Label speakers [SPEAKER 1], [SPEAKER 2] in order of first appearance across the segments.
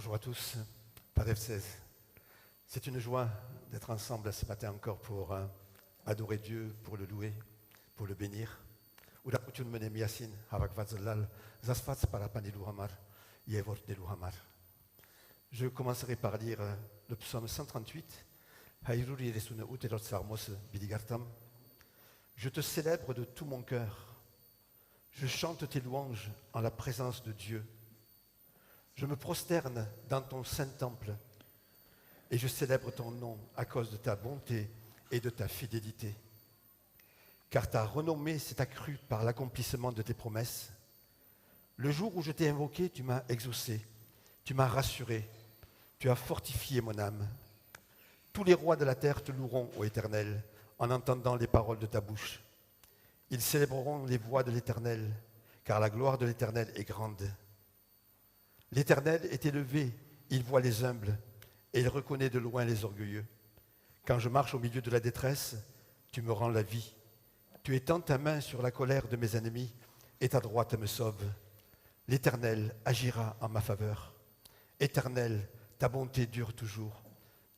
[SPEAKER 1] Bonjour à tous, Père F16. C'est une joie d'être ensemble ce matin encore pour adorer Dieu, pour le louer, pour le bénir. Je commencerai par lire le psaume 138. Je te célèbre de tout mon cœur. Je chante tes louanges en la présence de Dieu. Je me prosterne dans ton saint temple et je célèbre ton nom à cause de ta bonté et de ta fidélité. Car ta renommée s'est accrue par l'accomplissement de tes promesses. Le jour où je t'ai invoqué, tu m'as exaucé, tu m'as rassuré, tu as fortifié mon âme. Tous les rois de la terre te loueront, ô Éternel, en entendant les paroles de ta bouche. Ils célébreront les voies de l'Éternel, car la gloire de l'Éternel est grande. L'Éternel est élevé, il voit les humbles, et il reconnaît de loin les orgueilleux. Quand je marche au milieu de la détresse, tu me rends la vie. Tu étends ta main sur la colère de mes ennemis, et ta droite me sauve. L'Éternel agira en ma faveur. Éternel, ta bonté dure toujours.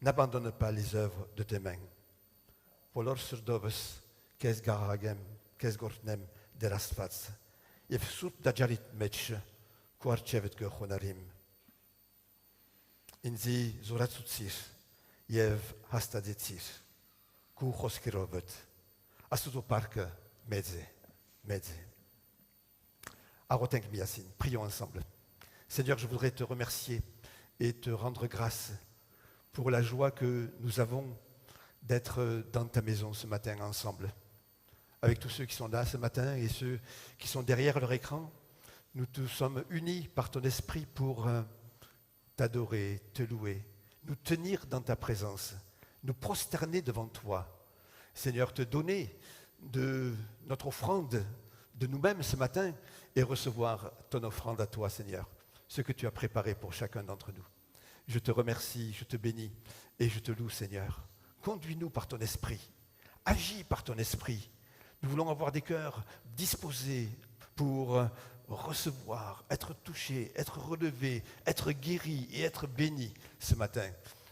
[SPEAKER 1] N'abandonne pas les œuvres de tes mains. Polor surdoves, kes garagem, kes gortnem derasfats. Yefsut dajarit mech, kuarchevet gechonarim. Inzi zoratsutsir, yev hastadetsir, ku choskirovet. Asuto parke medze. Arotenk miasin, prions ensemble. Seigneur, je voudrais te remercier et te rendre grâce pour la joie que nous avons d'être dans ta maison ce matin ensemble. Avec tous ceux qui sont là ce matin et ceux qui sont derrière leur écran, nous tous sommes unis par ton esprit pour t'adorer, te louer, nous tenir dans ta présence, nous prosterner devant toi. Seigneur, te donner de notre offrande de nous-mêmes ce matin et recevoir ton offrande à toi, Seigneur, ce que tu as préparé pour chacun d'entre nous. Je te remercie, je te bénis et je te loue, Seigneur. Conduis-nous par ton esprit, agis par ton esprit. Nous voulons avoir des cœurs disposés pour recevoir, être touchés, être relevés, être guéris et être bénis ce matin.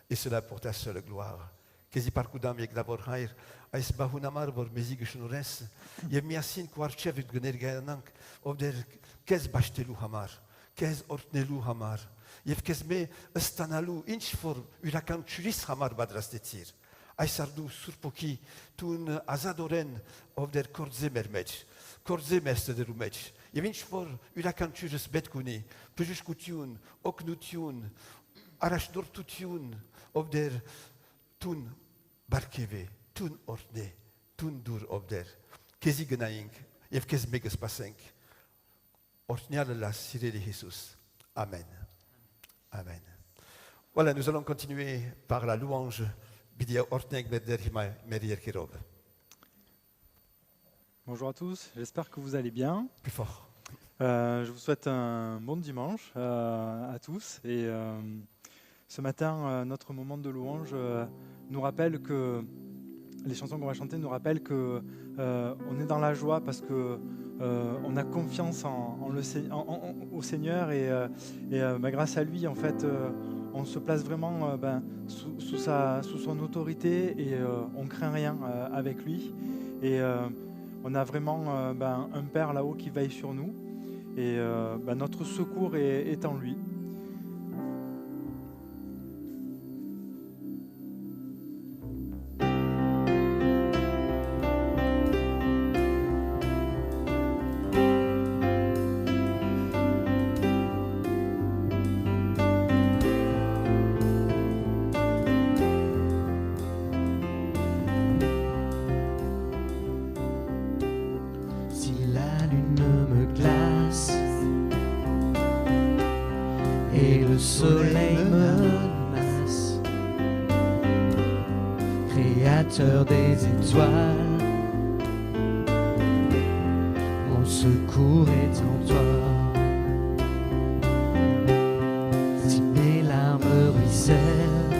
[SPEAKER 1] Et cela pour ta seule gloire. Kezi parkudam yek davor hair, ais bahunamar vor mezig shnures, yev miasin kwarchevet gnergayanank, ovder kez bashtelu hamar, kez ortnelu hamar, yev kezme estanalu inch for urakan churis hamar badrastetir. Aisardu surpoki tun azadoren ovder korzemermech, korzemestederumech. Yevinch for urakan churus betkuni, pejuskutiun, oknutiun, arashdortutiun, ovder tun barkeve, tun orne, tun dur ovder. Kezi genaink, yev kezmeges pasenk. Ortnialala sireli Jesus. Amen. Amen. Voilà, nous allons continuer par la louange.
[SPEAKER 2] Bonjour à tous, j'espère que vous allez bien.
[SPEAKER 1] Plus fort.
[SPEAKER 2] Je vous souhaite un bon dimanche à tous. Et ce matin, notre moment de louange nous rappelle que les chansons qu'on va chanter nous rappellent que on est dans la joie parce que on a confiance au Seigneur et grâce à lui, en fait, on se place vraiment sous son autorité et on ne craint rien avec lui. Et on a vraiment un Père là-haut qui veille sur nous. Et notre secours est en lui.
[SPEAKER 3] Des étoiles, mon secours est en toi. Si mes larmes ruissellent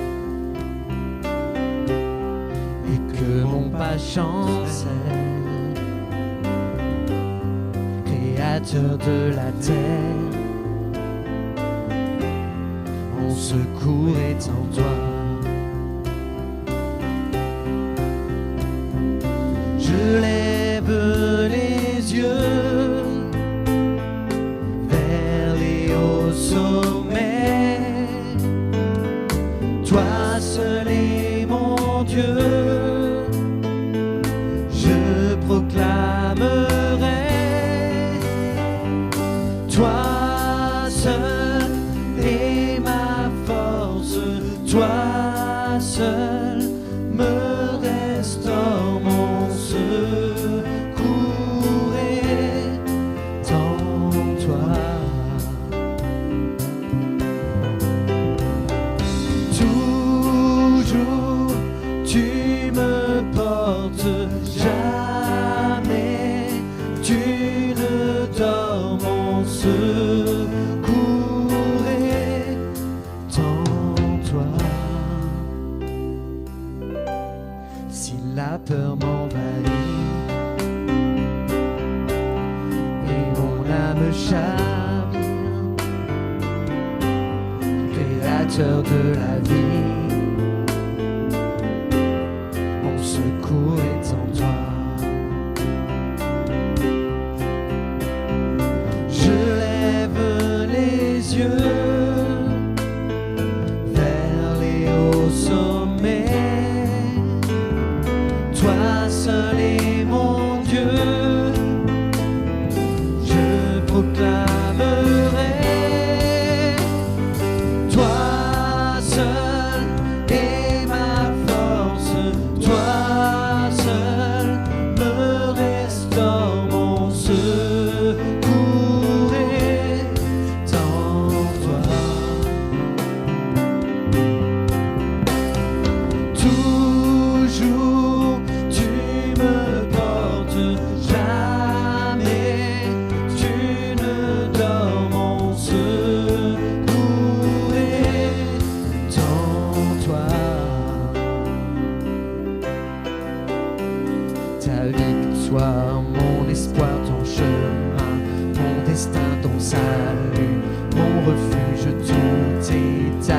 [SPEAKER 3] et que mon pas chancelle, créateur de la terre, mon secours est en toi. Je lève les yeux vers les hauts sommets. Toi seul est mon Dieu. Je proclamerai. Toi seul est ma force. Toi seul me restaure mon secours est en toi. Toujours tu me portes, jamais tu ne dors, mon secours est en toi. Si la peur m'envahit et mon âme chavire, Créateur de la vie, mon secours est en toi. Je lève les yeux vers les hauts sommets. Toi seul est mon Dieu. Je proclamerai. Toi seul est ma force. Toi seul me restaure, mon secours est en toi. Toujours tu me portes, jamais tu ne dors, mon secours est en toi. Ta victoire, mon espoir, ton chemin, mon destin, ton salut, mon refuge, tout est à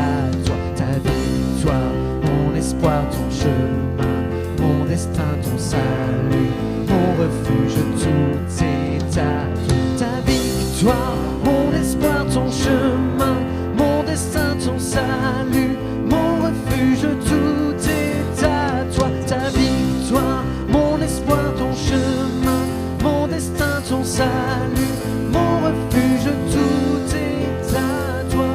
[SPEAKER 3] toi. Ta victoire, mon espoir, ton chemin, mon destin, ton salut, mon refuge, tout est à toi. Ta victoire, mon espoir, ton chemin, mon destin, ton salut, mon refuge, tout est à toi. Ta victoire, mon espoir, ton chemin, mon destin, ton salut, mon refuge, tout est à toi.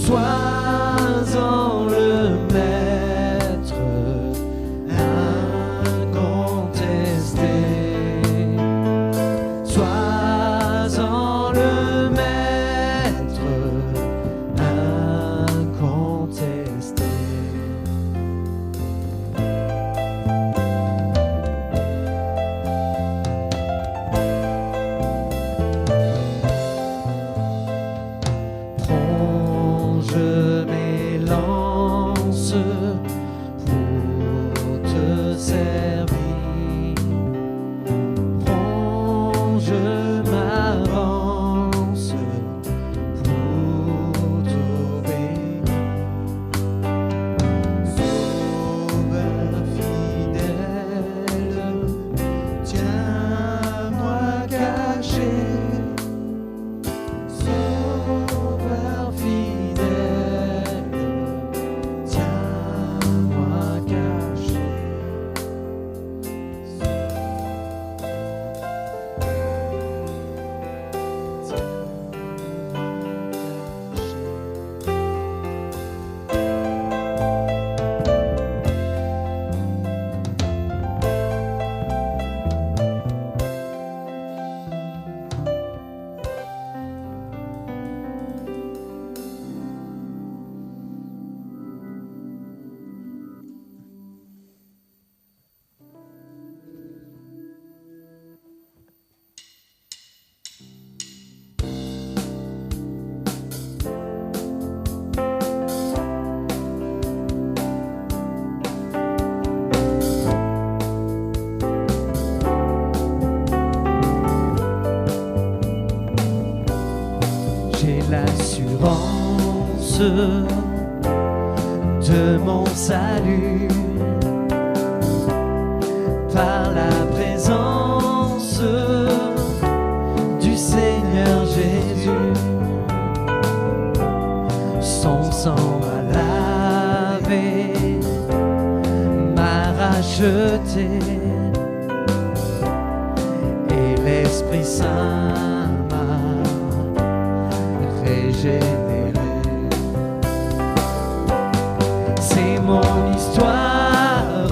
[SPEAKER 3] Sois-en le maître incontesté. Sois-en le maître incontesté. Je m'élance pour te servir. Prends, je m'avance pour t'obéir. Sauveur fidèle, tiens-moi caché. Sauveur fidèle, tiens-moi caché. J'ai l'assurance de mon salut par la présence du Seigneur Jésus. Son sang m'a lavé, m'a racheté, et l'Esprit Saint m'a régénéré. C'est mon histoire,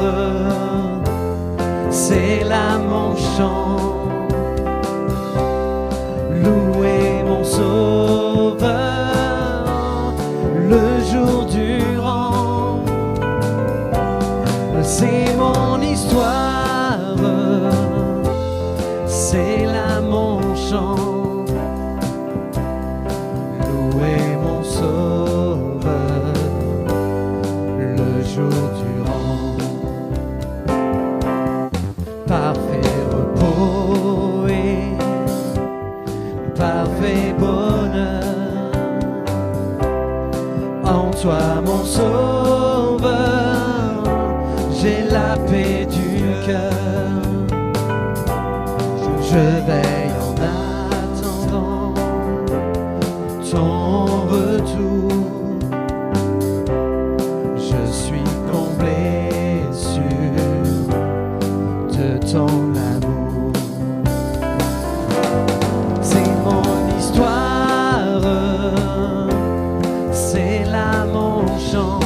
[SPEAKER 3] c'est là mon chant. Louer mon Sauveur le jour durant. C'est mon histoire, c'est là mon chant. Louer mon Sauveur le jour durant. Parfait repos et parfait bonheur en toi mon Sauveur, j'ai la paix du cœur. Je veille en attendant ton retour. Je suis comblé sûr de ton amour. C'est mon histoire, c'est là mon chant.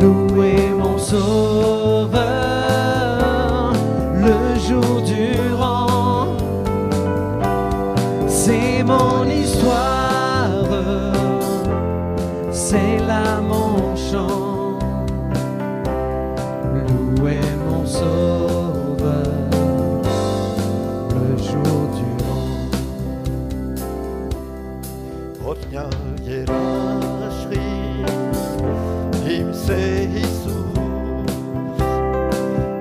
[SPEAKER 3] Louer mon Sauveur le jour durant. C'est mon histoire, c'est là mon chant. Louer mon Sauveur le jour durant.
[SPEAKER 1] Odňaje našli, im se Isus,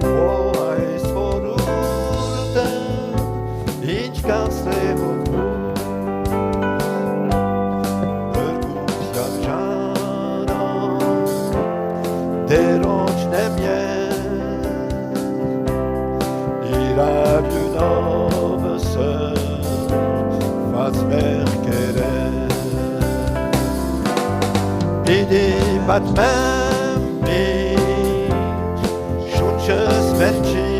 [SPEAKER 1] ovaj stvorute, inčka se odvu. Des roches n'aiment il a plus d'hommes seuls face merkere i die Batmemi šunče smrči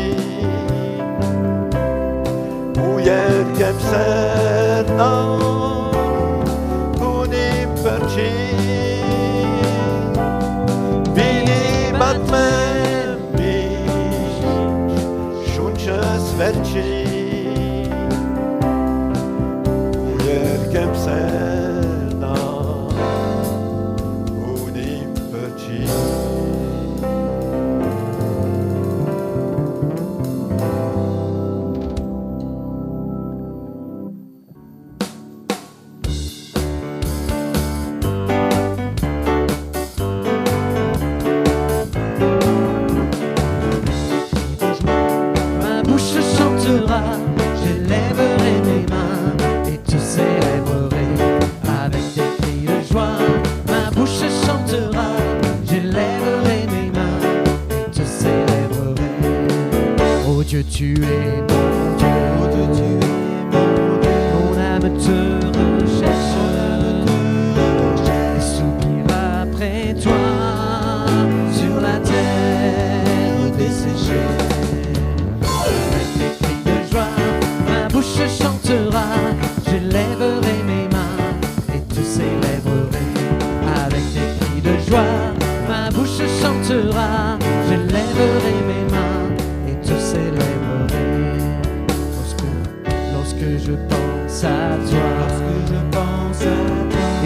[SPEAKER 1] u jerkem serna u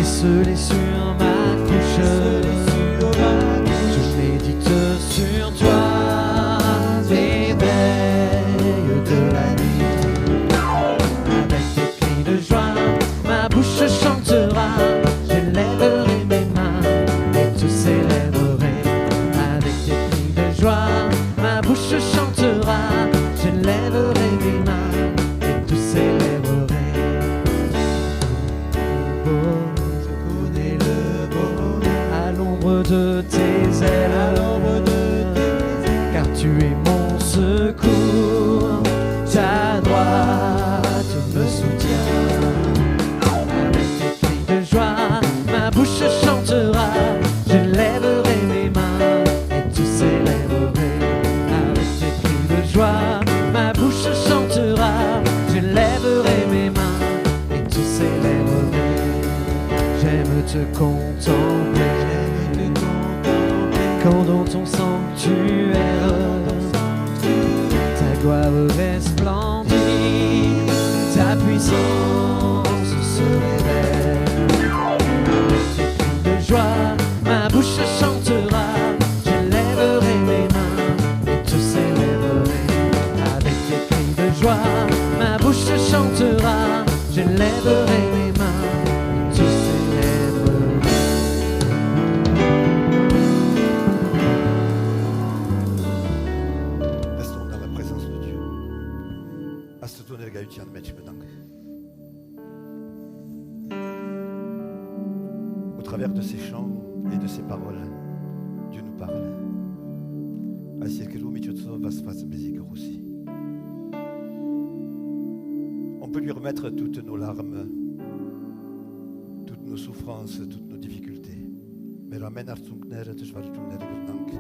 [SPEAKER 3] esselé sur ma couche. Je médite sur toi, l'éveil de la nuit. Avec des cris de joie, ma bouche chantera. Je lèverai mes mains et te célébrerai. Avec des cris de joie, ma bouche chantera. Je lèverai mes mains et te célébrerai. Oh, je connais le beau à l'ombre de tes ailes, car tu es mon secours, ta droite me soutient. Avec des cris de joie, ma bouche chantera. Je lèverai mes mains et te célébrerai. Avec des cris de joie, ma bouche chantera. Je lèverai mes mains et te célébrerai. J'aime te contempler, quand dans ton sanctuaire ta gloire resplendit, ta puissance se révèle. Avec des cris de joie, ma bouche chantera. Je lèverai mes mains et te célébrerai. Avec des cris de joie, ma bouche chantera. Je lèverai mes mains et te célébrerai.
[SPEAKER 1] Restons dans la présence de Dieu. Als te doen ga je aan met je bedanken. Au travers de ces chants et de ces paroles, Dieu nous parle. On peut lui remettre toutes nos larmes, toutes nos souffrances, toutes nos difficultés. Mais ramène à son knère, te zwart doen er dank.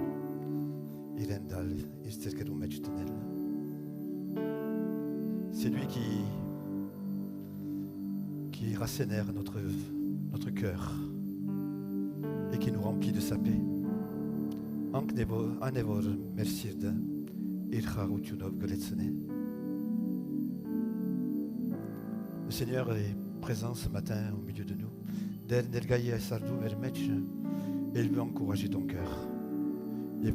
[SPEAKER 1] Irendal, isterker om met tenel. C'est lui qui rassénère notre cœur et qui nous remplit de sa paix. Anevor mersirde, ircha utjunov geletsene. Le Seigneur est présent ce matin au milieu de nous. Der nergaye sardou vermech, et il veut encourager ton cœur. Il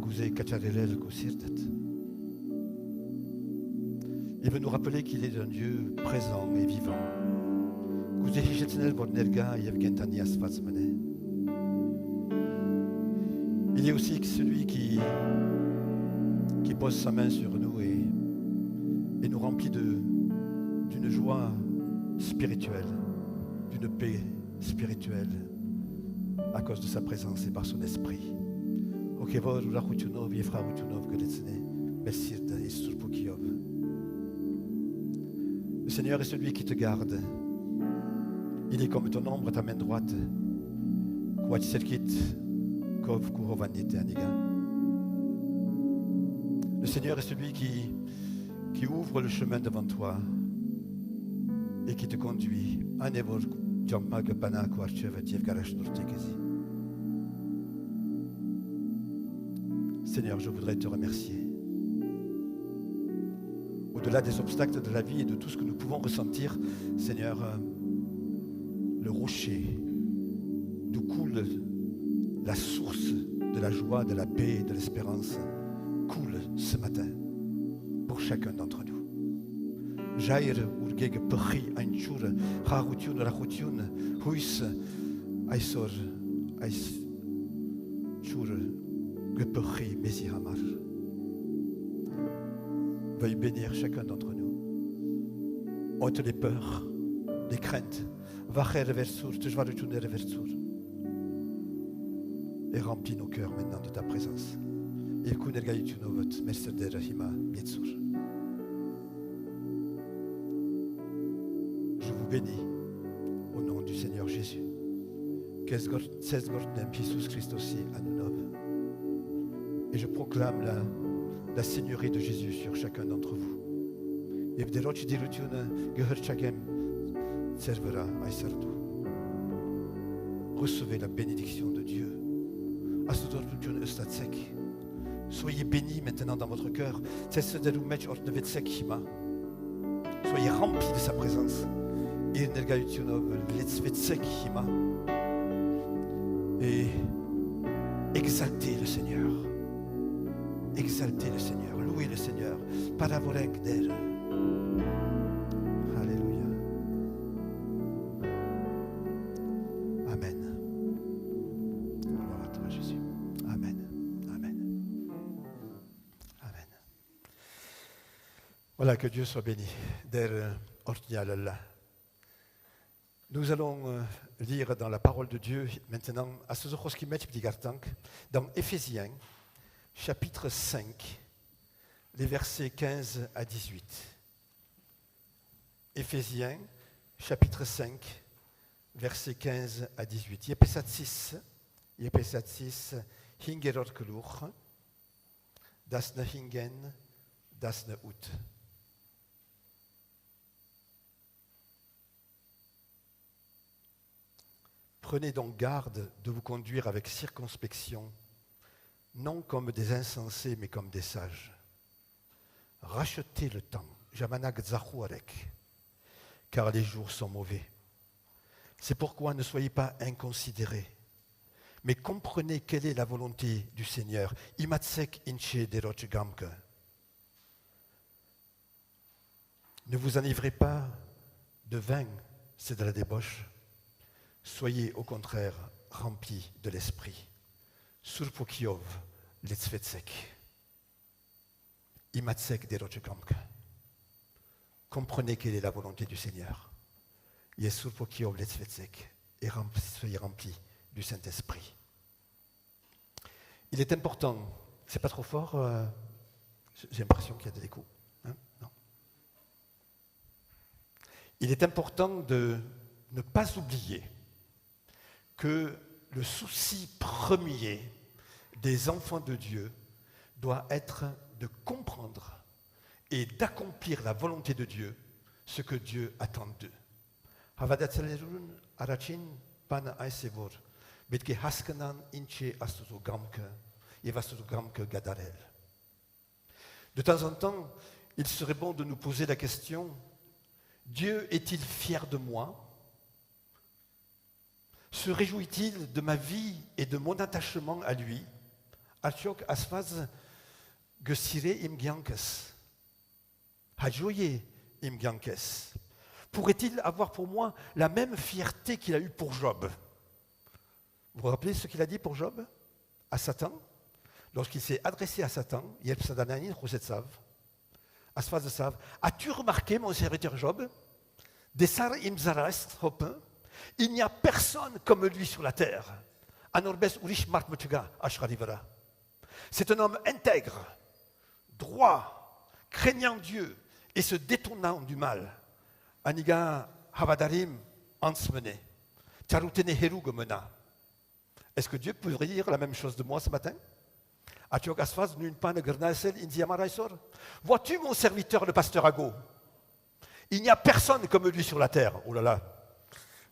[SPEAKER 1] veut nous rappeler qu'il est un Dieu présent et vivant. Il est aussi celui qui pose sa main sur nous et nous remplit d'une joie spirituelle, d'une paix spirituelle à cause de sa présence et par son esprit. Le Seigneur est celui qui te garde. Il est comme ton ombre à ta main droite. Le Seigneur est celui qui ouvre le chemin devant toi et qui te conduit. Seigneur, je voudrais te remercier. Au-delà des obstacles de la vie et de tout ce que nous pouvons ressentir, Seigneur, le rocher d'où coule la source de la joie, de la paix, de l'espérance, coule ce matin pour chacun d'entre nous. Jair urgege pechi ainchur, harutiun rahutiun, huis aisor aichur gepechi mesihamar. Veuille bénir chacun d'entre nous. Ôte les peurs, les craintes, vacher versur, tejvarutun versur. Et remplis nos cœurs maintenant de ta présence. Je vous bénis au nom du Seigneur Jésus. Et je proclame la seigneurie de Jésus sur chacun d'entre vous. Recevez la bénédiction de Dieu. Soyez bénis maintenant dans votre cœur. Soyez remplis de sa présence. exaltez le Seigneur. Exaltez le Seigneur, louez le Seigneur. Paravorek der. Alléluia. Amen. Gloire à toi, Jésus. Amen. Amen. Amen. Voilà, que Dieu soit béni. Der ordnialala. Nous allons lire dans la parole de Dieu maintenant, dans Éphésiens, chapitre 5, les versets 15 à 18. Éphésiens, chapitre 5, versets 15 à 18. Jepesat 6, hingeror kluch, das ne hingen, das ne ut. Prenez donc garde de vous conduire avec circonspection, non comme des insensés, mais comme des sages. Rachetez le temps, Jamanak Zahuarek, car les jours sont mauvais. C'est pourquoi ne soyez pas inconsidérés, mais comprenez quelle est la volonté du Seigneur. Imatsek inche derot gamke. Ne vous enivrez pas de vin, c'est de la débauche. Soyez au contraire remplis de l'esprit. Surpokiov letzvetsek. Imatsek derotchekamka. Comprenez quelle est la volonté du Seigneur. Yesurpokiov letzvetsek. Et soyez remplis du Saint-Esprit. Il est important, c'est pas trop fort, j'ai l'impression qu'il y a de l'écho. Hein? Non. Il est important de ne pas oublier que le souci premier des enfants de Dieu doit être de comprendre et d'accomplir la volonté de Dieu, ce que Dieu attend d'eux. De temps en temps, il serait bon de nous poser la question, Dieu est-il fier de moi ? Se réjouit-il de ma vie et de mon attachement à lui? Archok asfaz gesire im giankes. Hajoye im giankes. Pourrait-il avoir pour moi la même fierté qu'il a eue pour Job? Vous vous rappelez ce qu'il a dit pour Job? À Satan? Lorsqu'il s'est adressé à Satan, as-tu remarqué, mon serviteur Job? Desar im zarast hopin. Il n'y a personne comme lui sur la terre. C'est un homme intègre, droit, craignant Dieu et se détournant du mal. Aniga havadarim ansmene, charutene herugomena. Est-ce que Dieu pourrait dire la même chose de moi ce matin? Vois-tu mon serviteur, le pasteur Ago? Il n'y a personne comme lui sur la terre. Oh là là.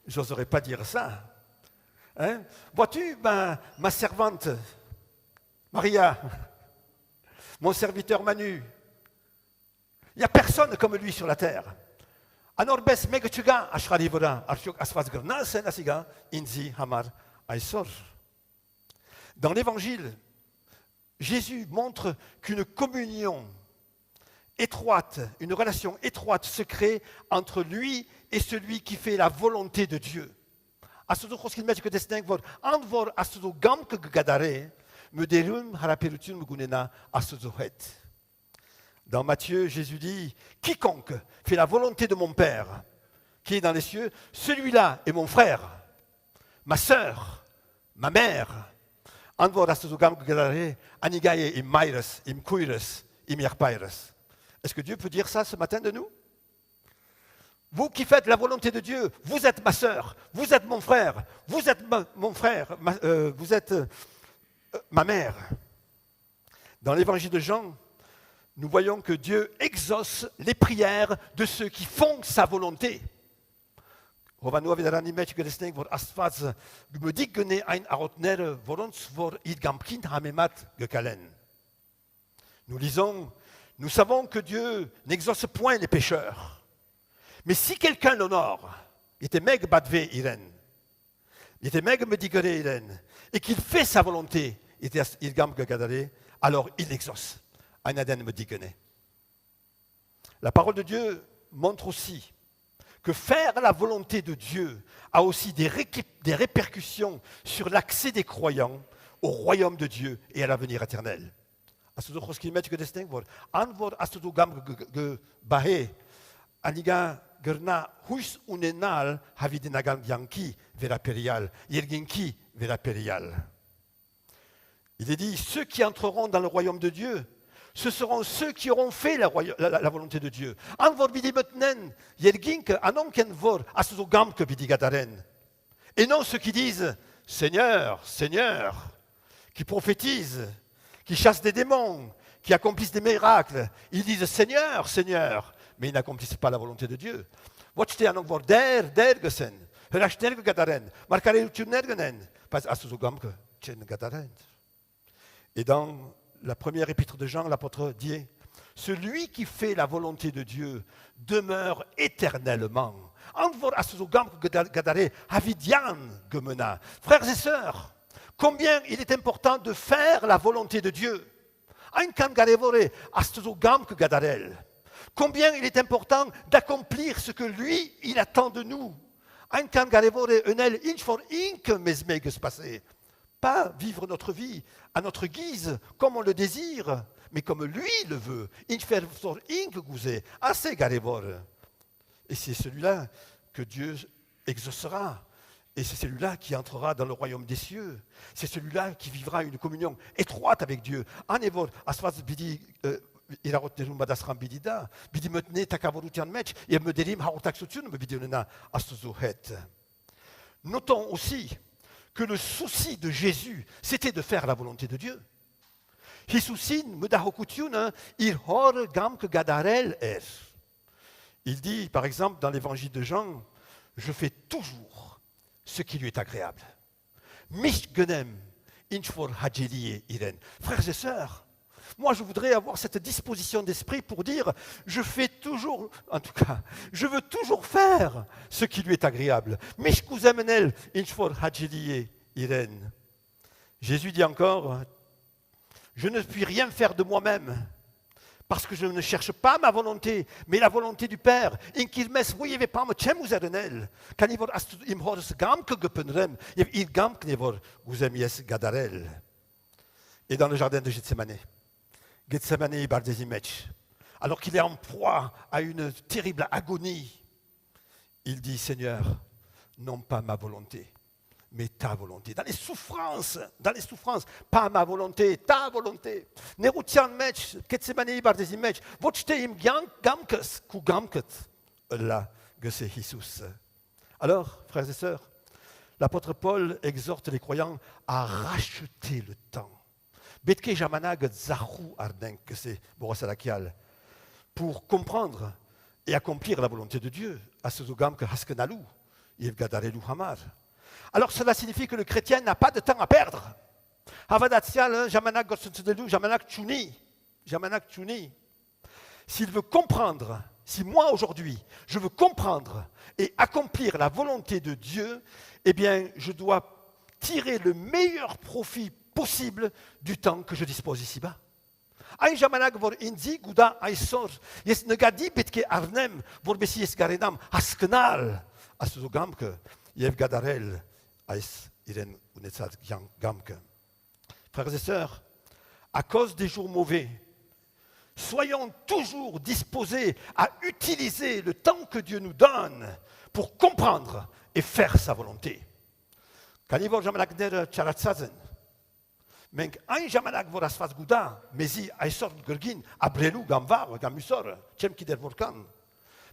[SPEAKER 1] J'oserais pas dire ça. Hein? Vois-tu, ma servante, Maria, mon serviteur Manu, il n'y a personne comme lui sur la terre. Anorbes megechuga ashralivora arshok asfazgrna senasiga inzi hamar aisor. Dans l'Évangile, Jésus montre qu'une communion étroite, une relation étroite se crée entre lui et celui qui fait la volonté de Dieu. Dans Matthieu, Jésus dit, quiconque fait la volonté de mon Père, qui est dans les cieux, celui-là est mon frère, ma sœur, ma mère. Est-ce que Dieu peut dire ça ce matin de nous? Vous qui faites la volonté de Dieu, vous êtes ma sœur, vous êtes mon frère, vous êtes mon frère, vous êtes ma mère. Dans l'évangile de Jean, nous voyons que Dieu exauce les prières de ceux qui font sa volonté. Nous lisons, nous savons que Dieu n'exauce point les pécheurs. Mais si quelqu'un l'honore, et qu'il fait sa volonté, il gambe gadare, alors il exauce. Einaden me dit que n'est. La parole de Dieu montre aussi que faire la volonté de Dieu a aussi des répercussions sur l'accès des croyants au royaume de Dieu et à l'avenir éternel. Als du zo kilometer gedestinkt wordt, antwoord als du gam gebahe, aniga gerna huis unenal havidinagan yanki vera perial, yerginki vera perial. Il est dit, ceux qui entreront dans le royaume de Dieu, ce seront ceux qui auront fait la volonté de Dieu. Antwoord bidi metnen, yerginke anonken vor as du gamke bidi gadaren. Et non ceux qui disent, Seigneur, Seigneur, qui prophétisent, qui chassent des démons, qui accomplissent des miracles. Ils disent Seigneur, Seigneur, mais ils n'accomplissent pas la volonté de Dieu. Et dans la première épître de Jean, l'apôtre dit, celui qui fait la volonté de Dieu demeure éternellement. Frères et sœurs, combien il est important de faire la volonté de Dieu. Combien il est important d'accomplir ce que lui, il attend de nous. Pas vivre notre vie à notre guise, comme on le désire, mais comme lui le veut. Et c'est celui-là que Dieu exaucera. Et c'est celui-là qui entrera dans le royaume des cieux. C'est celui-là qui vivra une communion étroite avec Dieu. Notons aussi que le souci de Jésus, c'était de faire la volonté de Dieu. Il dit, par exemple, dans l'évangile de Jean, je fais toujours ce qui lui est agréable. Frères et sœurs, moi je voudrais avoir cette disposition d'esprit pour dire, je fais toujours, en tout cas, je veux toujours faire ce qui lui est agréable. Jésus dit encore, je ne puis rien faire de moi-même, parce que je ne cherche pas ma volonté, mais la volonté du Père. Et dans le jardin de Gethsemane, alors qu'il est en proie à une terrible agonie, il dit, Seigneur, non pas ma volonté, mais ta volonté. Dans les souffrances, pas ma volonté, ta volonté. Nerutian mecz, Gethsemane bardziej mecz, voczte im gamkes, ku gamket, la gese Jesus. Alors, frères et sœurs, l'apôtre Paul exhorte les croyants à racheter le temps. Betke jamanag zahu ardenk, que c'est borosalakial, pour comprendre et accomplir la volonté de Dieu. Asuzugam que haskenalu, yevgadarelu hamar. Alors cela signifie que le chrétien n'a pas de temps à perdre. S'il veut comprendre, si moi aujourd'hui, je veux comprendre et accomplir la volonté de Dieu, eh bien, je dois tirer le meilleur profit possible du temps que je dispose ici-bas. Frères et sœurs, à cause des jours mauvais, soyons toujours disposés à utiliser le temps que Dieu nous donne pour comprendre et faire sa volonté. Menk ein jamanak voras faz guda, mezi aisor gurgin, abrelu gamvar, gamusor, chem kider vorkan.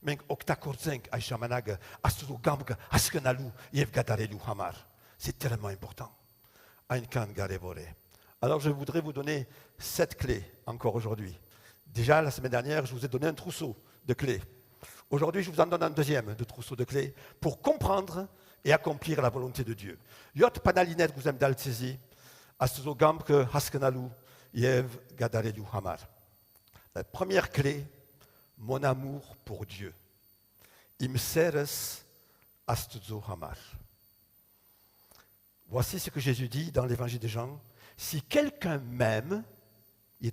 [SPEAKER 1] Menk okta korzenk ai jamanak, asuru gamga, askenalu, yevgadarelu hamar. C'est tellement important. Ein kan garevore. Alors je voudrais vous donner 7 clés encore aujourd'hui. Déjà la semaine dernière, je vous ai donné un trousseau de clés. Aujourd'hui, je vous en donne un deuxième de trousseau de clés pour comprendre et accomplir la volonté de Dieu. Yot panalinet guzem daltsezi. La première clé, mon amour pour Dieu. Voici ce que Jésus dit dans l'évangile de Jean. Si quelqu'un m'aime, il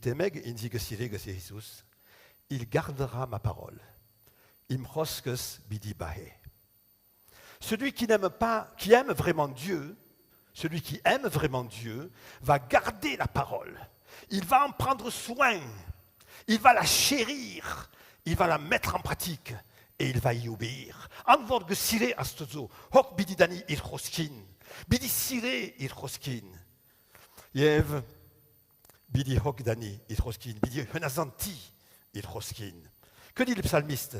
[SPEAKER 1] gardera ma parole. Celui qui n'aime pas, qui aime vraiment Dieu, celui qui aime vraiment Dieu, va garder la parole. Il va en prendre soin. Il va la chérir. Il va la mettre en pratique. Et il va y obéir. Antwoord gesire astozo. Hok bidi dani irchoskin. Bidi sire irchoskin. Yev bidi hok dani irchoskin. Bidi henazanti irchoskin. Que dit le psalmiste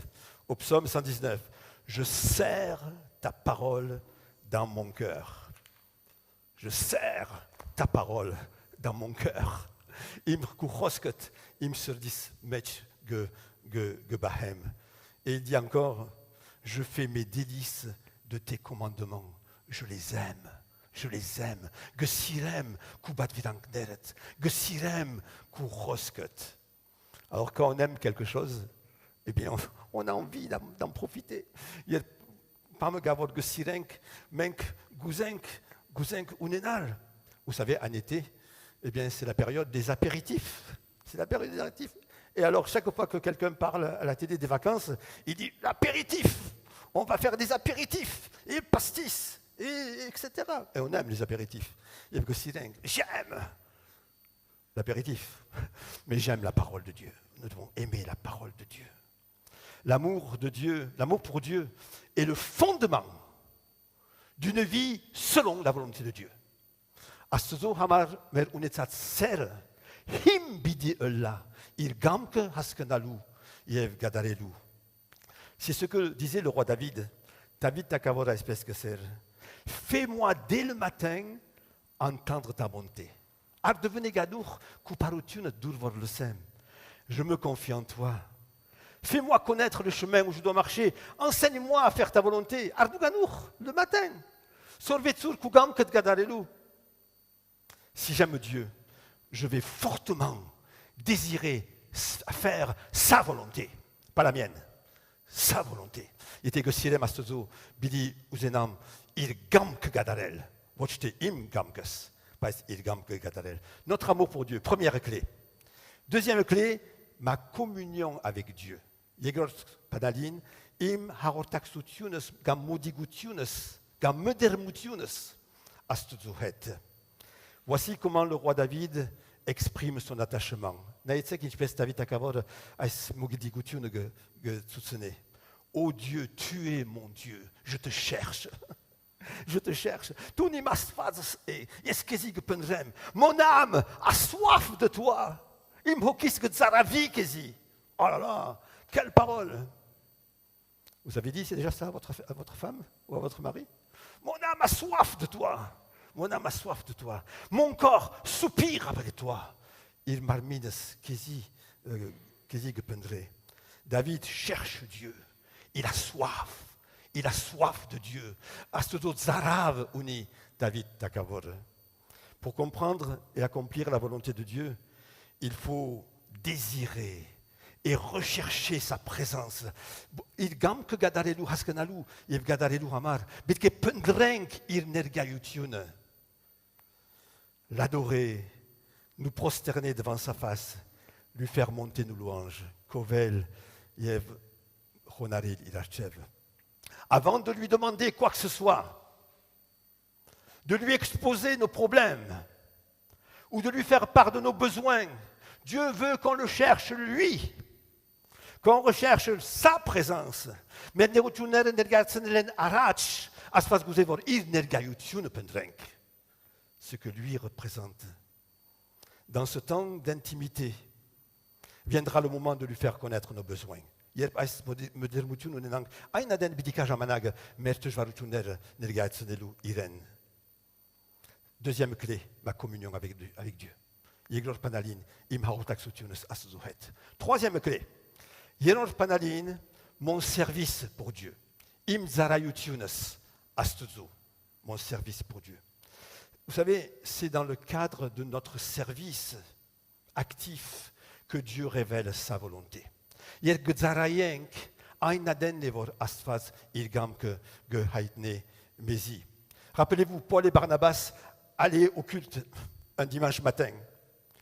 [SPEAKER 1] au psaume 119? Je serre ta parole dans mon cœur. Je serre ta parole dans mon cœur. Im kuchosket, im serdis mech gebahem. Et il dit encore, je fais mes délices de tes commandements. Je les aime. Je les aime. Gesirem kubat vidankderet. Gesirem kuchosket. Alors quand on aime quelque chose, eh bien on a envie d'en profiter. Il y a Pamegavod gesirenk, menk guzenk unenal. Vous savez, en été, eh bien, c'est la période des apéritifs. C'est la période des apéritifs. Et alors, chaque fois que quelqu'un parle à la télé des vacances, il dit l'apéritif. On va faire des apéritifs et pastis, etc. Et on aime les apéritifs. Et gesirenk, j'aime l'apéritif. Mais j'aime la parole de Dieu. Nous devons aimer la parole de Dieu. L'amour de Dieu, l'amour pour Dieu est le fondement d'une vie selon la volonté de Dieu. Astozo hamar mer unetzat ser him bidi Allah il gamke haskenalu yev gadarelu. C'est ce que disait le roi David. David takavora espèce que ser. Fais-moi dès le matin entendre ta bonté. Ar devene gadour kuparutune durvor le sem. Je me confie en toi. Fais-moi connaître le chemin où je dois marcher. Enseigne-moi à faire ta volonté. Arduganour, le matin. Sorvetsur kugam ket gadarelu. Si j'aime Dieu, je vais fortement désirer faire sa volonté, pas la mienne, sa volonté. Il était que sirem astozo bidi uzenam il gamke gadarel. Watchte im gamkes, pas il gamke gadarel. Notre amour pour Dieu, première clé. Deuxième clé, ma communion avec Dieu. Yegor padalin im harotaxutiunes gam modigutiunes gam medermutiunes astozo het. Voici comment le roi David exprime son attachement. Ô Dieu, tu es mon Dieu, je te cherche. Je te cherche. Mon âme a soif de toi. Oh là là, quelle parole! Vous avez dit, c'est déjà ça à votre femme ou à votre mari? Mon âme a soif de toi. Mon âme a soif de toi. Mon corps soupire après toi. Il marmines kesi gependre. David cherche Dieu. Il a soif. Il a soif de Dieu. Astodo zarav uni David takavor. Pour comprendre et accomplir la volonté de Dieu, il faut désirer et rechercher sa présence. Il gam que gadarelu haskenalu, il gadarelu hamar, bitke pendrenk ir nergayutiune. L'adorer, nous prosterner devant sa face, lui faire monter nos louanges. Kovel, Yev, Ronaril, Ilachev. Avant de lui demander quoi que ce soit, de lui exposer nos problèmes, ou de lui faire part de nos besoins, Dieu veut qu'on le cherche lui, qu'on recherche sa présence. Mais ce que lui représente. Dans ce temps d'intimité, viendra le moment de lui faire connaître nos besoins. Deuxième clé, ma communion avec Dieu. Troisième clé, mon service pour Dieu. Mon service pour Dieu. Vous savez, c'est dans le cadre de notre service actif que Dieu révèle sa volonté. Rappelez-vous, Paul et Barnabas allaient au culte un dimanche matin.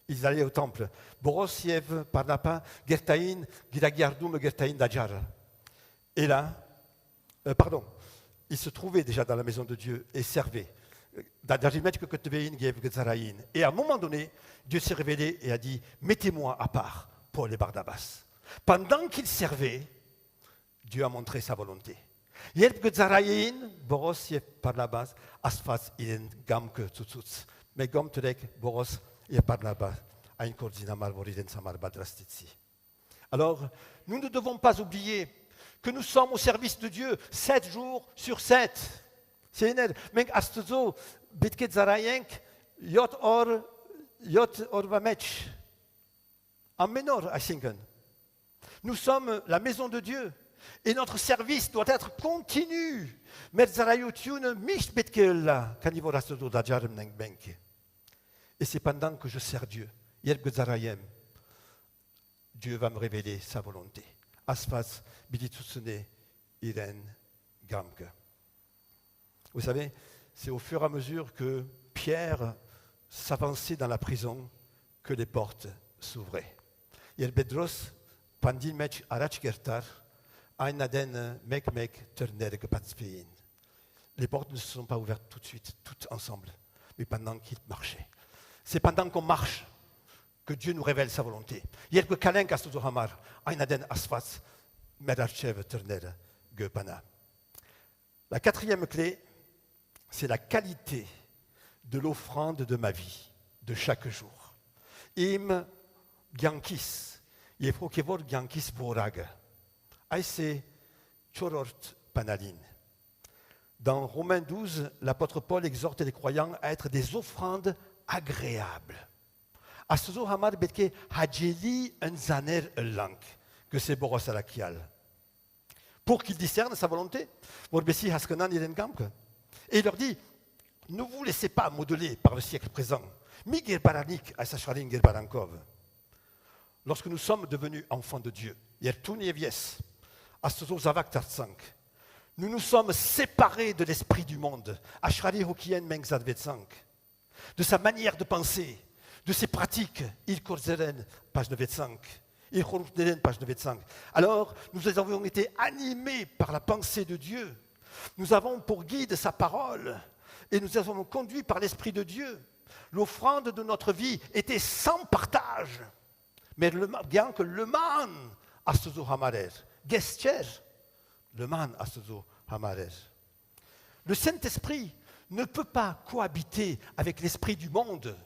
[SPEAKER 1] Ils allaient au temple. Borosiev, Barnabas, Gertaïn, Giragiardum, Gertaïn Dajar. Et là, ils se trouvaient déjà dans la maison de Dieu et servaient. Et à un moment donné, Dieu s'est révélé et a dit, mettez-moi à part Paul et Barnabas. Pendant qu'ils servaient, Dieu a montré sa volonté. Mais Boros et Barnabas alors, nous ne devons pas oublier que nous sommes au service de Dieu 7 jours sur 7. C'est une aide. Mais astuzo, bitket zarayenk, yot or vamech. En menor, à Singen. Nous sommes la maison de Dieu. Et notre service doit être continu. Et c'est pendant que je sers Dieu. Dieu va me révéler sa volonté. Asfas, biditutsune, iren, gamke. Vous savez, c'est au fur et à mesure que Pierre s'avançait dans la prison que les portes s'ouvraient. Yer Bedros, pandin mech arachgertar, einaden mek turner gepatspein. Les portes ne se sont pas ouvertes tout de suite, toutes ensemble, mais pendant qu'il marchait. C'est pendant qu'on marche que Dieu nous révèle sa volonté. Yerbe kalenk astuzo hamar, einaden asfas, medarchev turner gepana. La quatrième clé, c'est la qualité de l'offrande de ma vie, de chaque jour. Im giankis, yefrokevor giankis vorag, aise chorort panalin. Dans Romains 12, l'apôtre Paul exhorte les croyants à être des offrandes agréables. Astuzo hamar betke hajeli enzaner lank, que c'est boros alakial. Pour qu'ils discernent sa volonté, vorbesi haskenan irengamke. Et il leur dit, ne vous laissez pas modeler par le siècle présent. Lorsque nous sommes devenus enfants de Dieu, nous nous sommes séparés de l'esprit du monde, de sa manière de penser, de ses pratiques. Page 95. Alors, nous avons été animés par la pensée de Dieu. Nous avons pour guide sa parole et nous avons conduits par l'Esprit de Dieu. L'offrande de notre vie était sans partage. Mais bien que le man astuzo hamarer, gester, le man astuzo hamarer. Le Saint-Esprit ne peut pas cohabiter avec l'esprit du monde.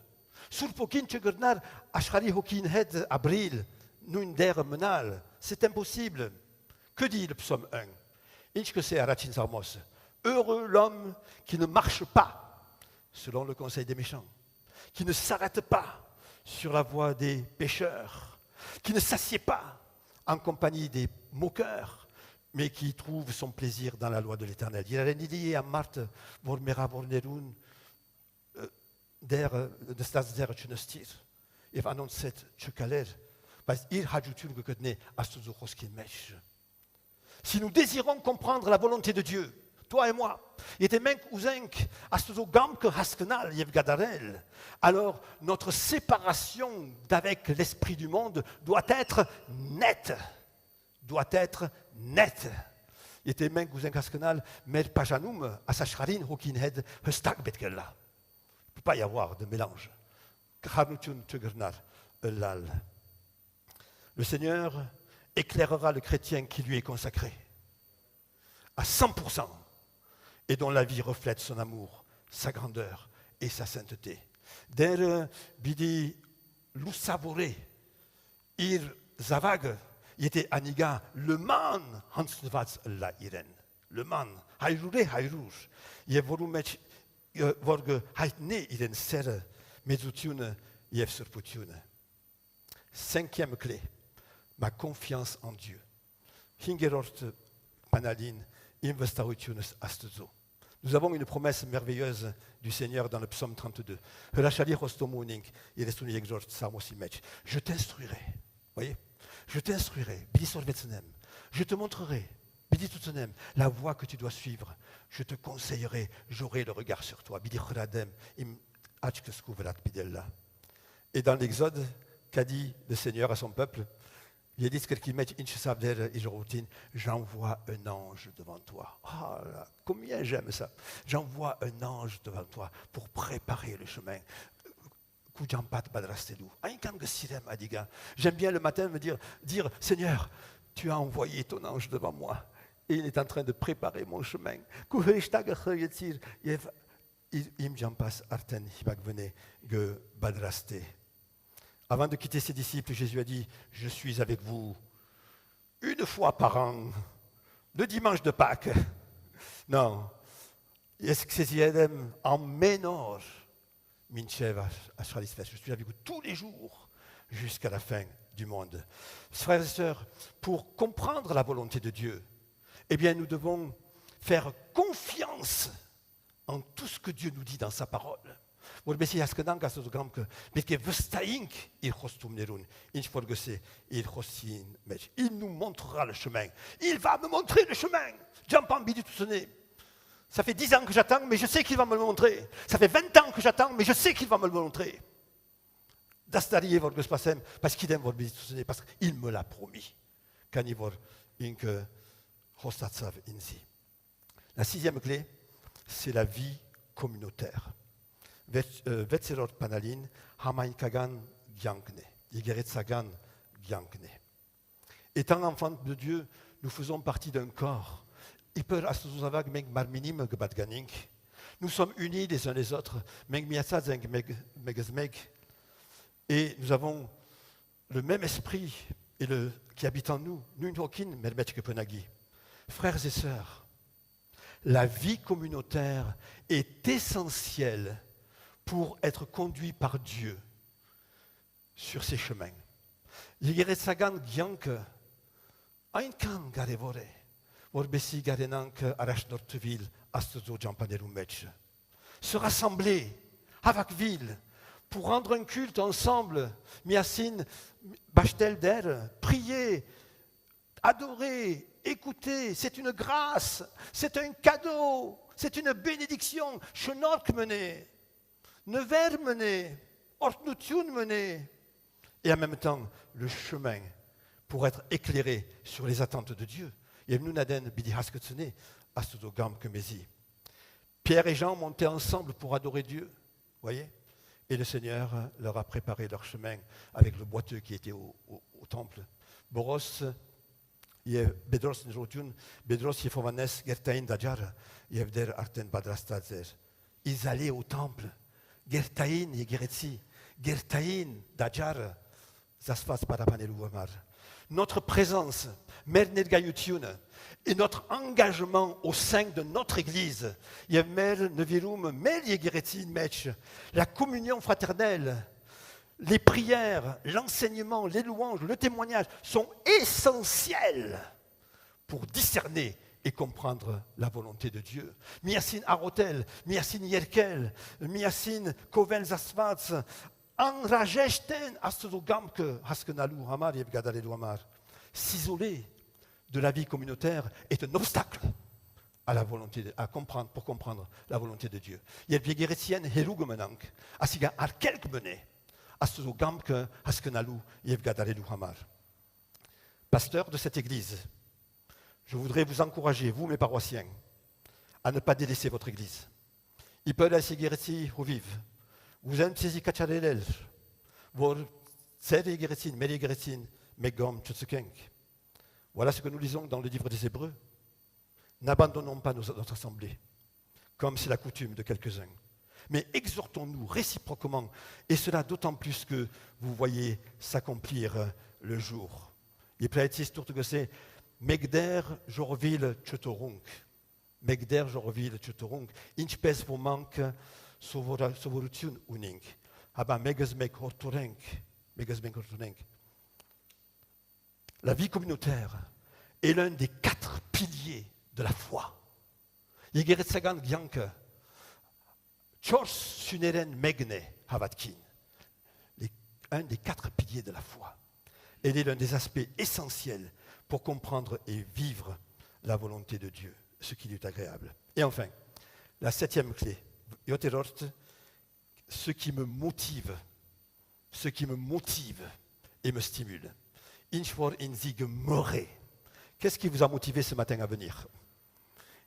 [SPEAKER 1] C'est impossible. Que dit le psaume 1? Heureux l'homme qui ne marche pas selon le conseil des méchants, qui ne s'arrête pas sur la voie des pécheurs, qui ne s'assied pas en compagnie des moqueurs, mais qui trouve son plaisir dans la loi de l'Éternel. Il a dit à Marthe, vormera vornerun, de stas der tjunestir, et annonçait tjukaler, parce qu'il a jutur que astuzuchoskin mesh. Si nous désirons comprendre la volonté de Dieu, toi et moi, alors notre séparation d'avec l'esprit du monde doit être nette. Doit être nette. Il était même mais pajanum asashrarin hokinhed hestak betkella. Il ne peut pas y avoir de mélange. Le Seigneur éclairera le chrétien qui lui est consacré à 100% et dont la vie reflète son amour, sa grandeur et sa sainteté. Der bidi lusavore ir zavag yete aniga le man hansvats la iren. Le man hayrure hayrur yevorumech vorge haitne iren ser mezutiune yevsurputiune. Cinquième clé, ma confiance en Dieu. Hingerort panalin investarutunus astuzo. Nous avons une promesse merveilleuse du Seigneur dans le psaume 32. Je t'instruirai. Voyez? Je t'instruirai. Je te montrerai. Bidi Tutsonem, la voie que tu dois suivre, je te conseillerai, j'aurai le regard sur toi. Bidi Chradem, im Achkeskuverat Bidella. Et dans l'Exode, qu'a dit le Seigneur à son peuple, il a dit j'envoie un ange devant toi. Oh là, combien j'aime ça. J'envoie un ange devant toi pour préparer le chemin. J'aime bien le matin me dire, Seigneur, tu as envoyé ton ange devant moi et il est en train de préparer mon chemin. Avant de quitter ses disciples, Jésus a dit, je suis avec vous une fois par an, le dimanche de Pâques. Non, je suis avec vous tous les jours jusqu'à la fin du monde. Frères et sœurs, pour comprendre la volonté de Dieu, eh bien, nous devons faire confiance en tout ce que Dieu nous dit dans sa parole. Il nous montrera le chemin. Il va me montrer le chemin. Ça fait 10 ans que j'attends, mais je sais qu'il va me le montrer. Ça fait 20 ans que j'attends, mais je sais qu'il va me le montrer. Parce qu'il aime parce qu'il me l'a promis. La 6e clé, c'est la vie communautaire. Vetzerot panalin, hamainkagan gyankne, yegeretsagan gyankne. Étant enfants de Dieu, nous faisons partie d'un corps. Nous sommes unis les uns les autres. Et nous avons le même esprit qui habite en nous. Frères et sœurs, la vie communautaire est essentielle pour être conduit par Dieu sur ses chemins. Se rassembler avec ville pour rendre un culte ensemble, miasin, bachtel der, prier, adorer, écouter, c'est une grâce, c'est un cadeau, c'est une bénédiction. Chenork mené, never mené, ortnutun mené. Et en même temps, le chemin pour être éclairé sur les attentes de Dieu. Pierre et Jean montaient ensemble pour adorer Dieu, voyez. Et le Seigneur leur a préparé leur chemin avec le boiteux qui était au temple. Boros, Bedros Nrotun, Bedros Yefovanes, Gertain Dajar, Yevder Arten Badrastadzer. Ils allaient au temple. Gertain Yegeretsi, Gertain Dajar, Zasfas Parapaneluamar. Notre présence, Merner Gayutiun, et notre engagement au sein de notre Église, la communion fraternelle, les prières, l'enseignement, les louanges, le témoignage sont essentiels pour discerner et comprendre la volonté de Dieu. Miasin Arotel, Miasin Yerkel, Miasin Kovel Zasvats, Anrajesten, Astogamke, Haskenalu, Hamar, Yevgadalelu Hamar. S'isoler de la vie communautaire est un obstacle à la volonté pour comprendre la volonté de Dieu. Yevgeretien Herugumenank, Asiga Arkelk Mené, Astogamke, Haskenalu, Yevgadalelu Hamar. Pasteur de cette église, je voudrais vous encourager, vous mes paroissiens, à ne pas délaisser votre église. Il peut la Sigeretsi Hoviv. Vous êtes saisi Kacharelel. Vous savez Geretsin, Meri Geretsin, Megom Tchutsukenk. Voilà ce que nous lisons dans le livre des Hébreux. N'abandonnons pas notre assemblée, comme c'est la coutume de quelques-uns. Mais exhortons-nous réciproquement, et cela d'autant plus que vous voyez s'accomplir le jour. Il praetis turtugose Megder Jorvil Tchotorunk. Megder Jorvil Tchotorunk. Inchpes vomank sovorutiun unink. Aba megasmek hortorenk. Megasmek hortorenk. La vie communautaire est l'un des 4 piliers de la foi. Yegeretsagan Gyanke, Chors Suneren Megne Havatkin. Un des 4 piliers de la foi. Elle est l'un des aspects essentiels pour comprendre et vivre la volonté de Dieu, ce qui lui est agréable. Et enfin, la 7e clé, Joterort, ce qui me motive et me stimule. Inchwar inzi gemore. Qu'est-ce qui vous a motivé ce matin à venir?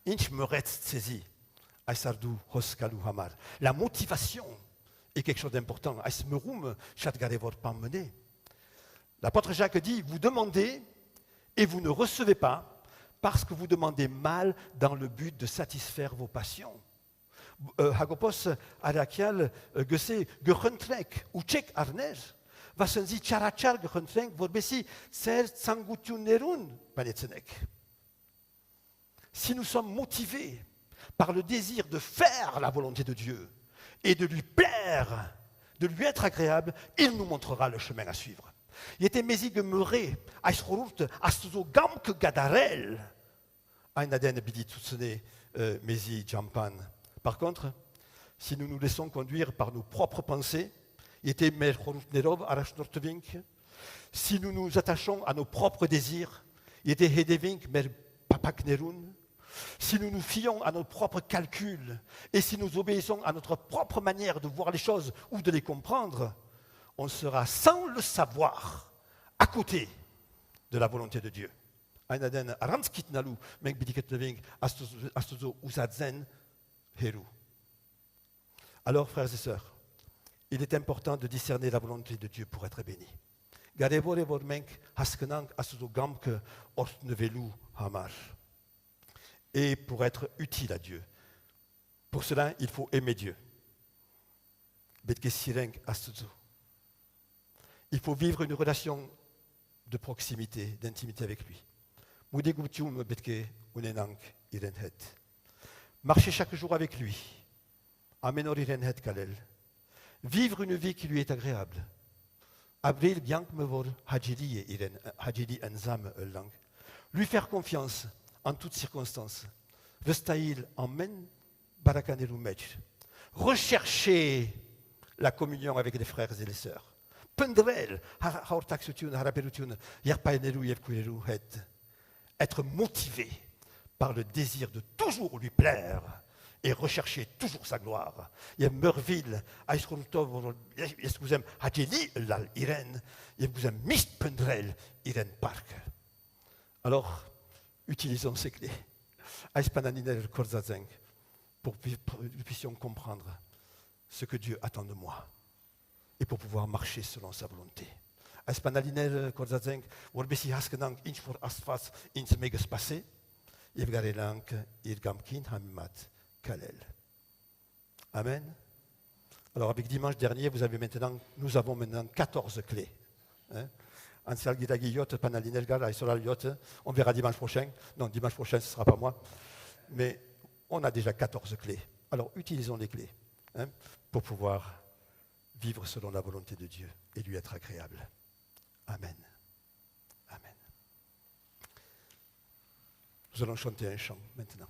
[SPEAKER 1] Inch meret tsezi, aisardu hoskalu hamar. La motivation est quelque chose d'important. Aismerum chatgarevor pammené. L'apôtre Jacques dit, vous demandez et vous ne recevez pas parce que vous demandez mal dans le but de satisfaire vos passions. Hagopos arakial gese gehuntrek uchek arner vasenzi charachar gehuntrek vorbesi ser sangutunerun panetsenek. Si nous sommes motivés par le désir de faire la volonté de Dieu et de lui plaire, de lui être agréable, il nous montrera le chemin à suivre. Il était mesig meuré, aïsrourt, astuzo gamke gadarel, ainaden biditutsene mesi jampan. Par contre, si nous nous laissons conduire par nos propres pensées, si nous nous attachons à nos propres désirs, si nous nous fions à nos propres calculs et si nous obéissons à notre propre manière de voir les choses ou de les comprendre, on sera sans le savoir à côté de la volonté de Dieu. Alors, frères et sœurs, il est important de discerner la volonté de Dieu pour être béni. Et pour être utile à Dieu. Pour cela, il faut aimer Dieu. Il faut vivre une relation de proximité, d'intimité avec lui. Marcher chaque jour avec lui. Vivre une vie qui lui est agréable. Lui faire confiance en toutes circonstances. Rechercher la communion avec les frères et les sœurs. Être motivé par le désir de toujours lui plaire et rechercher toujours sa gloire. Alors, utilisons ces clés. Pour que nous puissions comprendre ce que Dieu attend de moi et pour pouvoir marcher selon sa volonté. Amen. Alors avec dimanche dernier, nous avons maintenant 14 clés. On verra dimanche prochain. Non, dimanche prochain, ce ne sera pas moi. Mais on a déjà 14 clés. Alors utilisons les clés pour pouvoir vivre selon la volonté de Dieu et lui être agréable. Amen. Amen. Nous allons chanter un chant maintenant.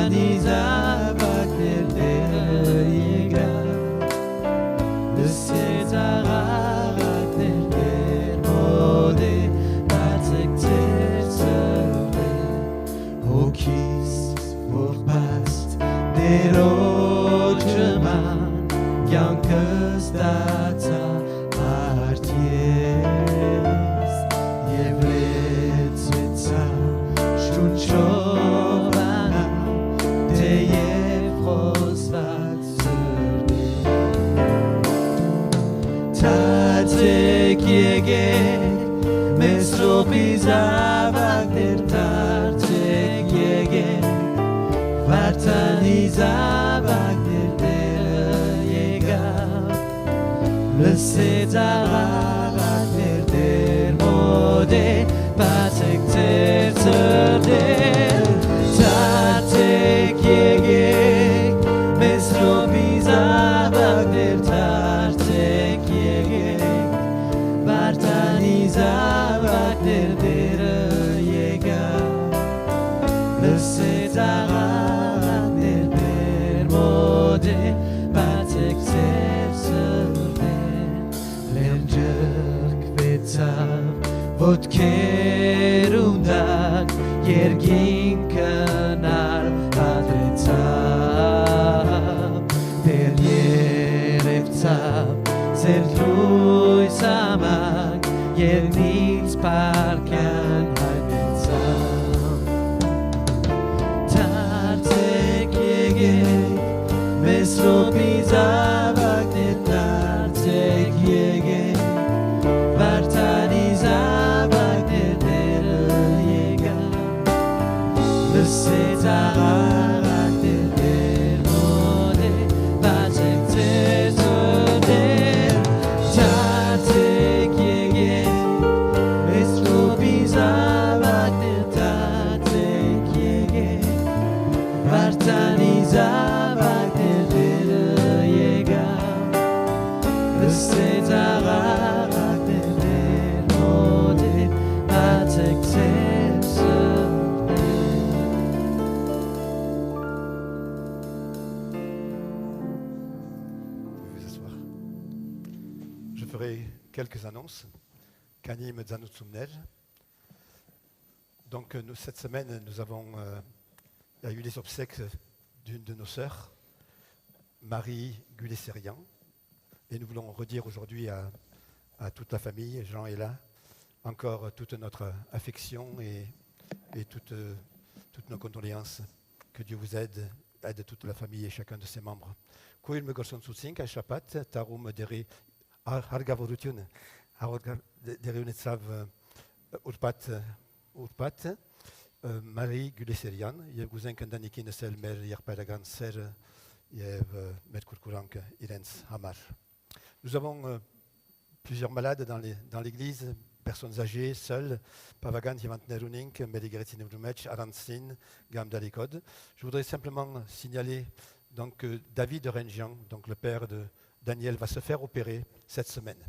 [SPEAKER 3] Vartanisa Wagner der Jäger, le César Wagner der Mode, Patrick Terserve, Hokis Vorpast der Ogeman, Jankes Data Arties, Jevlitsa, Stunschovana, de Jevros Vatsurde. Tatek Jege, Mesropiza Wagner, Tatek Jege, Vartanisa Wagner der Jäger, le César Wagner der Mode, Patrick Terserder, Tatek Jege, Mesropiza Wagner, Tatek Jege, Vartanisa Wagner der Jäger, le César Wagner der Mode, Patrick Terserder, Lerjörk Vetav, Vot Kerundak, Jergin Kanal Adretav, der Jerevtav, Zertlui Samak, Jernins Parkan Heimensam. Tatek Jege, Mesropiza Wagner, Tatek Jege, Vartanisa Wagner der Jäger, le César Wagner der Mode, Patrick Terserder, Tatek Jege, Mesropiza Wagner, Tatek Jege, Vartanisa Wagner der Jäger, le César Wagner der Mode, Patrick Terserder.
[SPEAKER 1] Vous pouvez vous asseoir. Je ferai quelques annonces. Kani Medzanotsumnej. Donc cette semaine, nous avons il y a eu les obsèques d'une de nos sœurs, Marie Gulesserian. Et nous voulons redire aujourd'hui à toute la famille, Jean est là, encore toute notre affection et toutes nos condoléances. Que Dieu vous aide toute la famille et chacun de ses membres. Kuil me gorson sutsink a chapat, tarum deri hargavorutun, deri unetsav urpat, Marie Gulesserian, yev guzen kandanikin sel mer yerparagan ser, yev merkurkurank irens hamar. Nous avons plusieurs malades dans l'église, personnes âgées, seules, Pavagan, Yevantnerunink, Meligretinurumech, Aransin, Gamdalikod. Je voudrais simplement signaler donc, David Rengian, donc le père de Daniel, va se faire opérer cette semaine.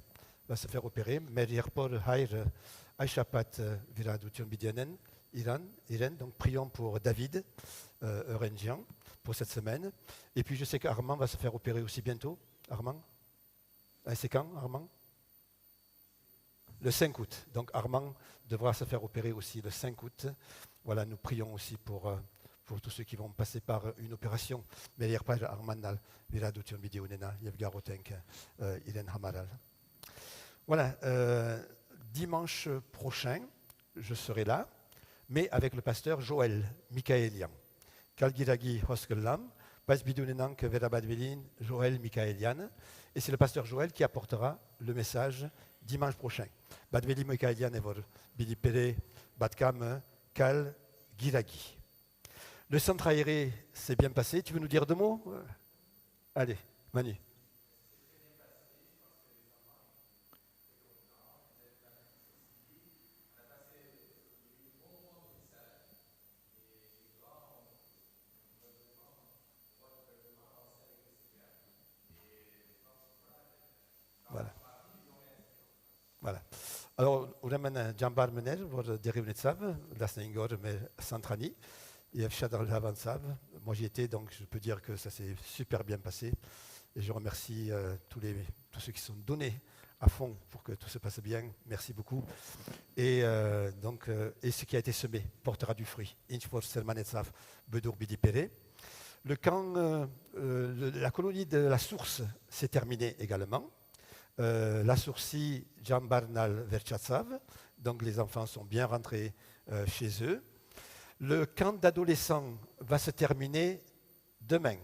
[SPEAKER 1] Va se faire opérer. Merierpor Hair Aishapat Viradution Bidianen, Iran. Donc prions pour David Rengian pour cette semaine. Et puis je sais qu'Armand va se faire opérer aussi bientôt. Armand? C'est quand, Armand? Le 5 août. Donc Armand devra se faire opérer aussi le 5 août. Voilà, nous prions aussi pour tous ceux qui vont passer par une opération. Mais hier, Armand Viradution Bidianen, Yevgarotenk, Irène Hamaral. Voilà, dimanche prochain, je serai là, mais avec le pasteur Joël Michaelian. Kalgiragi Hoskelam, Pasbidunenank Verabadvelin, Joël Michaelian. Et c'est le pasteur Joël qui apportera le message dimanche prochain. Badveli Michaelian Evor, Bidipere, Badkam, Kal Giragi. Le centre aéré s'est bien passé. Tu veux nous dire deux mots? Allez, Manu. Voilà. Alors, uremen jambar mener vor derivnetsav, lasningor me santrani, yev shadar havansav, moi j'y étais, donc je peux dire que ça s'est super bien passé. Et je remercie tous ceux qui sont donnés à fond pour que tout se passe bien. Merci beaucoup. Et ce qui a été semé portera du fruit. Le camp, la colonie de la source s'est terminée également. La sourcie Jambarnal Verchatsav, donc les enfants sont bien rentrés chez eux. Le camp d'adolescents va se terminer demain.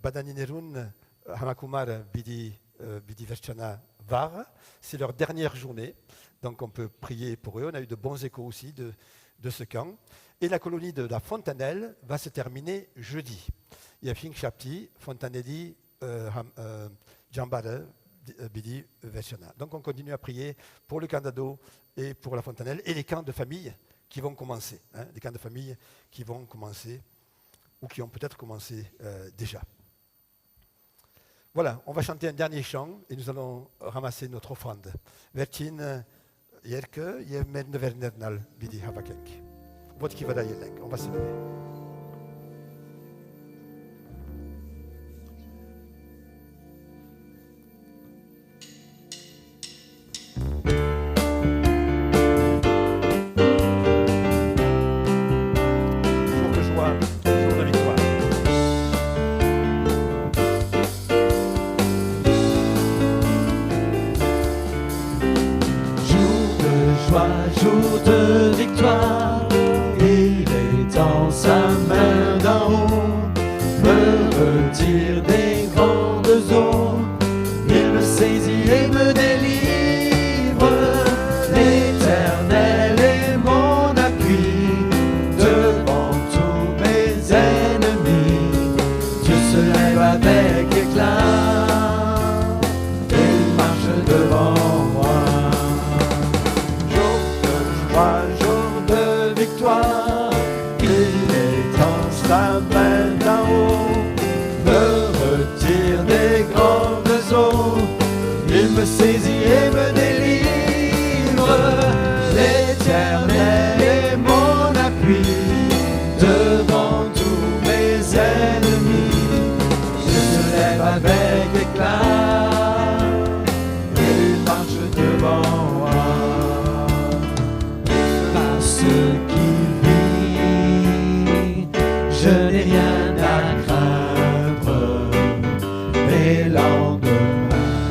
[SPEAKER 1] Badaninerun Hamakumar Bidi Verchana Var, c'est leur dernière journée, donc on peut prier pour eux. On a eu de bons échos aussi de ce camp. Et la colonie de la Fontanelle va se terminer jeudi. Yafing Shapti, Fontanelli, Jambare, Bidi Verchana. Donc on continue à prier pour le camp d'ado et pour la Fontanelle et les camps de famille qui vont commencer. Les camps de famille qui vont commencer ou qui ont peut-être commencé déjà. Voilà, on va chanter un dernier chant et nous allons ramasser notre offrande. Vertin Yerke, Yemerne Vernernal, Bidi Havakenk. Votre qui va d'ailleurs, on va se lever. Jour de joie, jour de victoire.
[SPEAKER 3] Jour de victoire, il est dans sa main d'en haut, me retire des grandes eaux, il me saisit et me délivre, l'Éternel est mon appui, devant tous mes ennemis, Dieu se lève avec éclat, il marche devant moi. Jour de victoire, il est dans sa main d'en haut, me retire des grandes eaux, il me saisit et me délivre, l'Éternel est mon appui, devant tous mes ennemis, Dieu se lève avec éclat, il marche devant moi. Ce qui vit, je n'ai rien à craindre, mes lendemains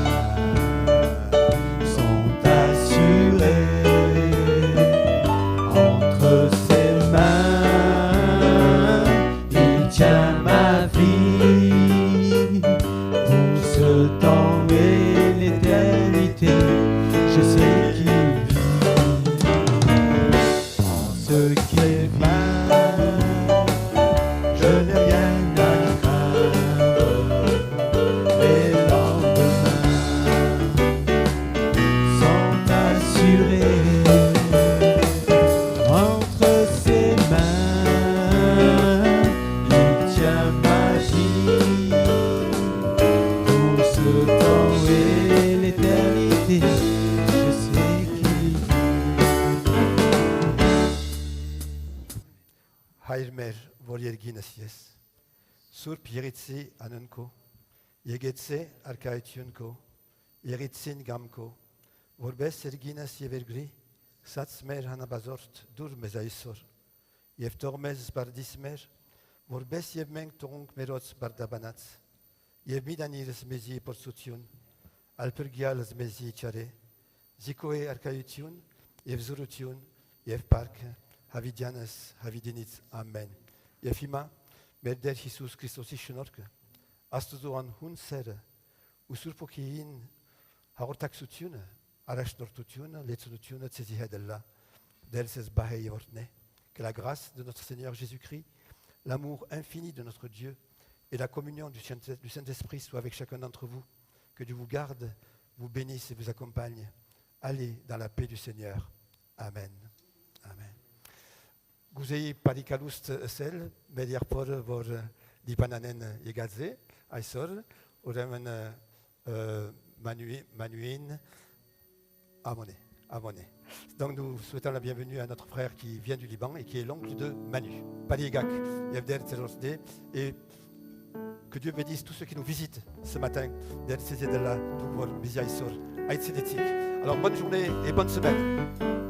[SPEAKER 3] sont assurés entre ses mains, il tient ma vie pour ce temps et l'éternité, je sais qu'il vit. Ce qui est mal, je n'ai rien à craindre, les lendemains sont assurés entre ses mains, il tient ma vie pour ce temps et l'éternité, je sais qu'il vit.
[SPEAKER 1] Hairmer Volierginesies. Sur Pieritsi Anunko. Yegetse Arkaetunko. Yeritsin Gamko. Vorbes Erginas Yevergri. Satsmer Hanabazort Dur Mezaisor. Yevtormez Bardismer. Vorbes Yevmeng Tonk Merots Bardabanats. Yevmidanires Mezi Porsution. Alpergial Mezi Chare. Zikoe Arkaetion. Yevzurution. Yevpark. Havidianes, Havidinits, Amen. Yefima, Merder Jesus Christos Ishnorke, Astuzoan Hunser, Usurpokin, Haortaxutiun, Arashnortutiun, Letzunutiun, Tsezihedella, Delses Bahei Orne. Que la grâce de notre Seigneur Jésus-Christ, l'amour infini de notre Dieu et la communion du Saint-Esprit soient avec chacun d'entre vous. Que Dieu vous garde, vous bénisse et vous accompagne. Allez dans la paix du Seigneur. Amen. Amen. Guzei parikalust sel, mediar por vor dipananen yegadze, aisor, uremen manuin, amone. Donc nous souhaitons la bienvenue à notre frère qui vient du Liban et qui est l'oncle de Manu. Paligak, Yevder Tselosde, et que Dieu bénisse tous ceux qui nous visitent ce matin. Alors bonne journée et bonne semaine.